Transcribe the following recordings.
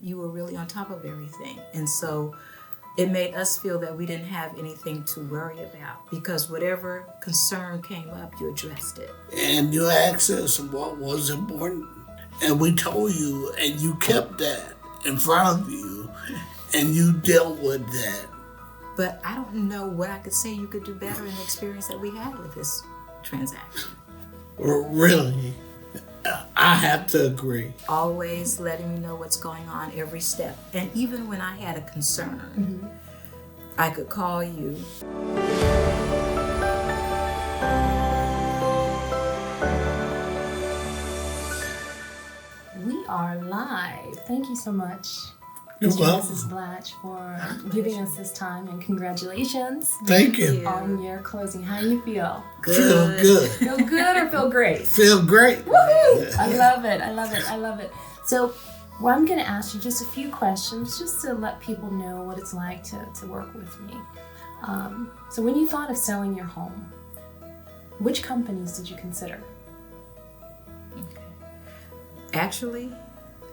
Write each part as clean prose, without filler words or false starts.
you were really on top of everything. And so it made us feel that we didn't have anything to worry about because whatever concern came up, you addressed it. And you asked us what was important, and we told you, and you kept that in front of you, and you dealt with that. But I don't know what I could say you could do better in the experience that we had with this transaction. Really, I have to agree. Always letting me know what's going on every step. And even when I had a concern, I could call you. We are live. Thank you so much, You're Mr. welcome. Mrs. Blatch, for giving us this time, and congratulations Thank you. on your closing. How do you feel? Feel good. Feel good or feel great? Feel great. Woohoo! I love it. I love it. I love it. So, well, I'm going to ask you just a few questions just to let people know what it's like to work with me. So when you thought of selling your home, which companies did you consider? Okay. Actually,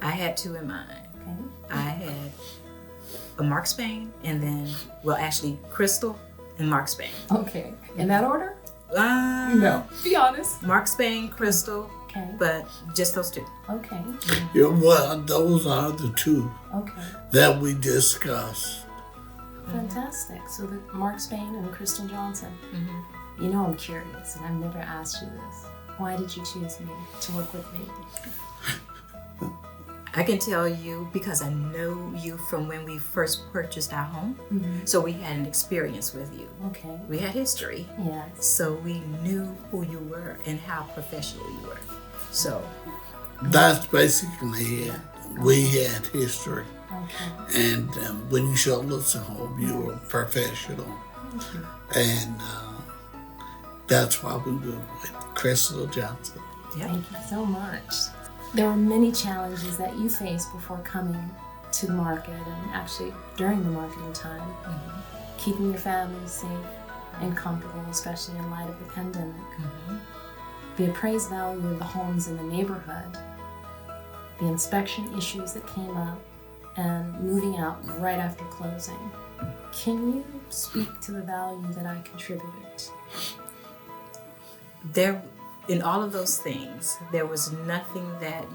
I had two in mind. Okay. I had a Mark Spain and then, well, actually, Crystal and Mark Spain. Okay. In that order? No. Be honest. Mark Spain, Crystal, Okay. but just those two. Okay. Yeah, well, those are the two Okay. that we discussed. Fantastic. So the Mark Spain and Crystal Johnson. Mm-hmm. You know I'm curious, and I've never asked you this. Why did you choose me to work with me? I can tell you because I know you from when we first purchased our home. Mm-hmm. So we had an experience with you. Okay. We had history. Yes. So we knew who you were and how professional you were. So That's basically it. We had history. Okay. And when you showed us a home, you were professional. And that's why we were with Crystal Johnson. yeah. Thank you so much. There were many challenges that you faced before coming to the market and actually during the marketing time. Keeping your family safe and comfortable, especially in light of the pandemic. The appraised value of the homes in the neighborhood, the inspection issues that came up, and moving out right after closing. Can you speak to the value that I contributed? There, in all of those things, there was nothing that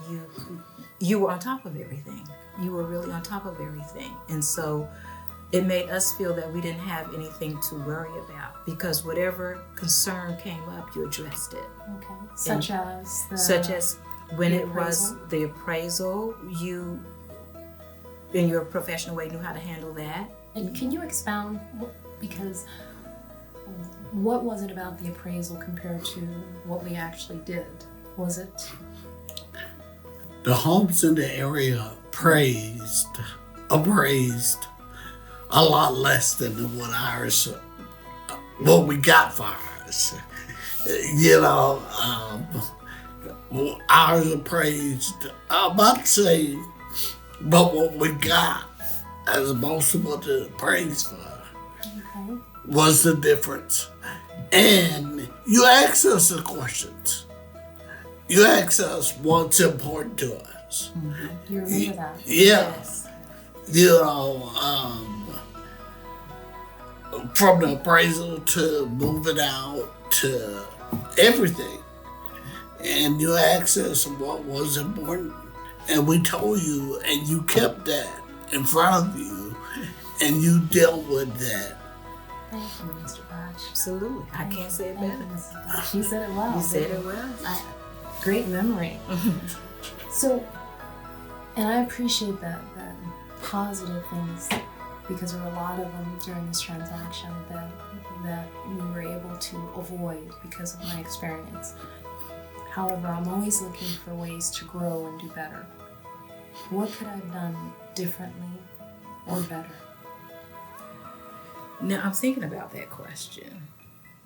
you were on top of everything. You were really on top of everything. And so it made us feel that we didn't have anything to worry about because whatever concern came up, you addressed it. Okay. Such as when the it was appraisal? the appraisal, you, in your professional way, knew how to handle that. And can you expound, because what was it about the appraisal compared to what we actually did? Was it? The homes in the area appraised a lot less than what we got for ours. You know, ours appraised about the same, but what we got as opposed to what it appraised for Okay. was the difference. And you asked us the questions. You asked us what's important to us. You remember that? Yeah. Yes. You know, from the appraisal to moving out to everything. And you asked us what was important, and we told you, and you kept that in front of you, and you dealt with that. Thank you, Mr. Blatch. Absolutely. I can't say it Thank better. you, Mrs. Blatch. You said it well. You said it well. Great memory. So, and I appreciate the positive things, because there were a lot of them during this transaction that we were able to avoid because of my experience. However, I'm always looking for ways to grow and do better. What could I have done differently or better? Now, I'm thinking about that question.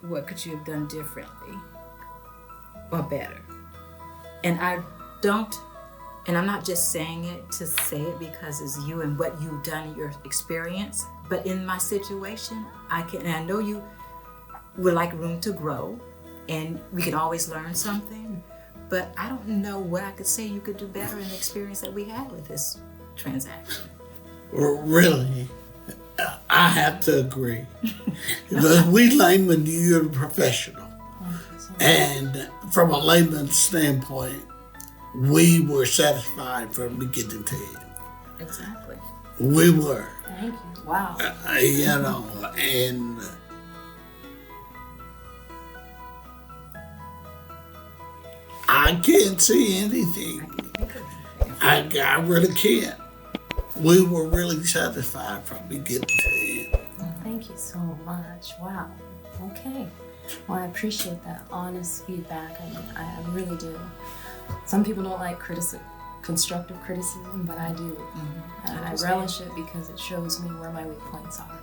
What could you have done differently or better? And I'm not just saying it to say it because it's you and what you've done in your experience, but in my situation, and I know you would like room to grow, and we can always learn something, but I don't know what I could say you could do better in the experience that we had with this transaction. Really, I have to agree. Because we laymen, you're a professional. And from a layman's standpoint, we were satisfied from beginning to end. Exactly. We were. Thank you. Wow. You know, and I can't see anything. I really can't. We were really satisfied from beginning to end. Thank you so much. Wow. Okay. Well, I appreciate that honest feedback. I really do. Some people don't like constructive criticism, but I do. And I relish it because it shows me where my weak points are.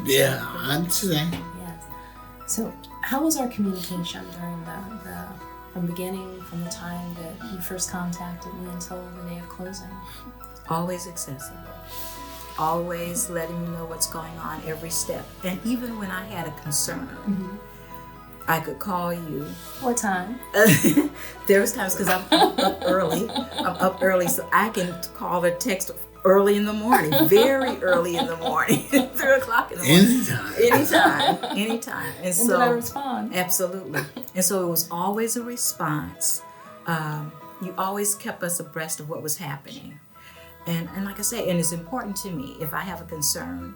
Yeah, I understand. Yes. So, how was our communication during from the time that you first contacted me until the day of closing? Always accessible. Always letting me know what's going on every step. And even when I had a concern, I could call you. What time? There was times because I'm up early. I'm up early, so I can call or text early in the morning, very early in the morning, 3 o'clock in the morning. Anytime. And so, did I respond? Absolutely. And so it was always a response. You always kept us abreast of what was happening. And like I say, and it's important to me, if I have a concern,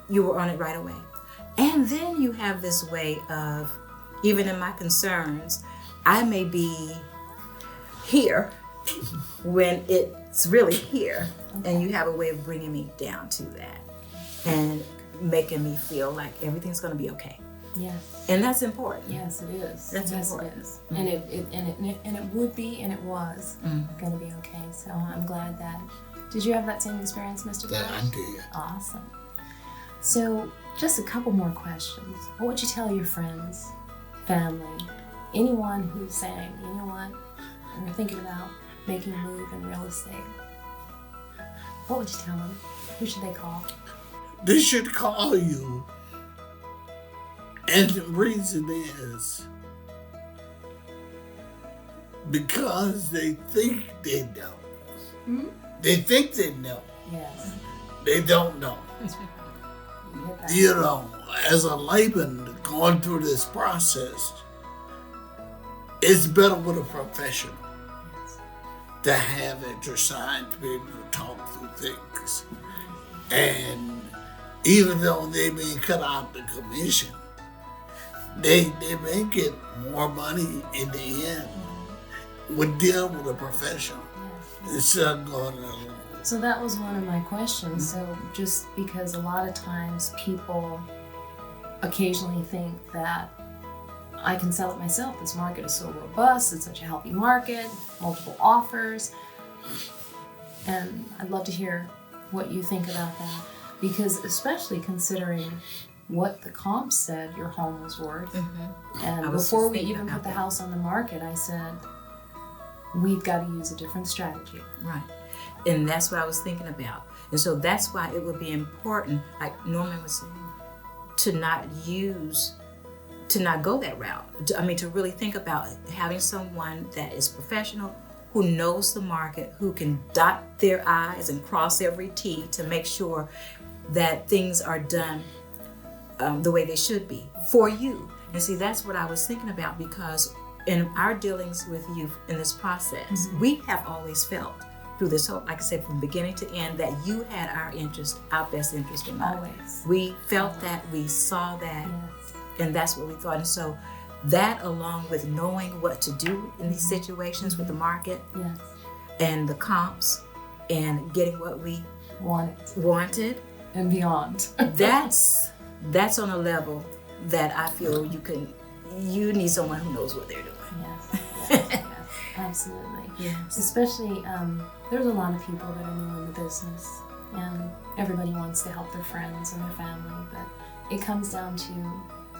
you were on it right away. And then you have this way of, even in my concerns, I may be here when it's really here. And you have a way of bringing me down to that and making me feel like everything's going to be okay. Yes. And that's important. Yes, it is. That's yes, important. It is. And it would be, and it was going to be okay. So I'm glad that. Did you have that same experience, Mr. Yeah, Bush? I did. Awesome. So just a couple more questions. What would you tell your friends, family, anyone who's saying, you know what, we're thinking about making a move in real estate? What would you tell them? Who should they call? They should call you. And the reason is because they think they know. They think they know. Yes. They don't know. You know, as a layman going through this process, it's better with a professional to have at your side to be able to talk through things. And even though they may cut out the commission, they may get more money in the end with dealing with a professional instead of going alone. So that was one of my questions. So just because a lot of times people occasionally think that I can sell it myself. This market is so robust. It's such a healthy market, multiple offers. And I'd love to hear what you think about that. Because especially considering what the comps said your home was worth. And before we even put the house on the market, I said, we've got to use a different strategy. Right. And that's what I was thinking about. And so that's why it would be important, like Norman was saying, to not go that route. To really think about having someone that is professional, who knows the market, who can dot their I's and cross every T to make sure that things are done the way they should be for you. And see, that's what I was thinking about, because in our dealings with you in this process, we have always felt through this whole, like I said, from beginning to end, that you had our best interest in mind. Always. We felt that, we saw that, and that's what we thought. And so that, along with knowing what to do in these situations with the market and the comps and getting what we wanted and beyond. That's on a level that I feel you need someone who knows what they're doing. Yes, absolutely. Yes. Especially, there's a lot of people that are new in the business, and everybody wants to help their friends and their family, but it comes down to,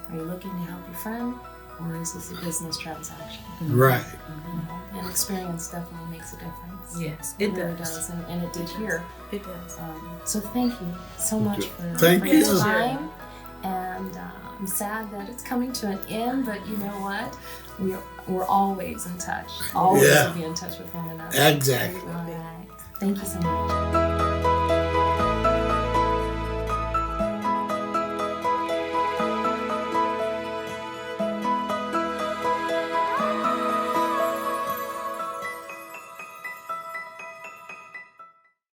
are you looking to help your friend, or is this a business transaction? Right. And experience definitely makes a difference. Yes, it really does, and it did here. It does. So thank you so much for Thank you. your time. And I'm sad that it's coming to an end, but you know what? We're always in touch. Always will be in touch with one another. Exactly. All right. Thank you so much.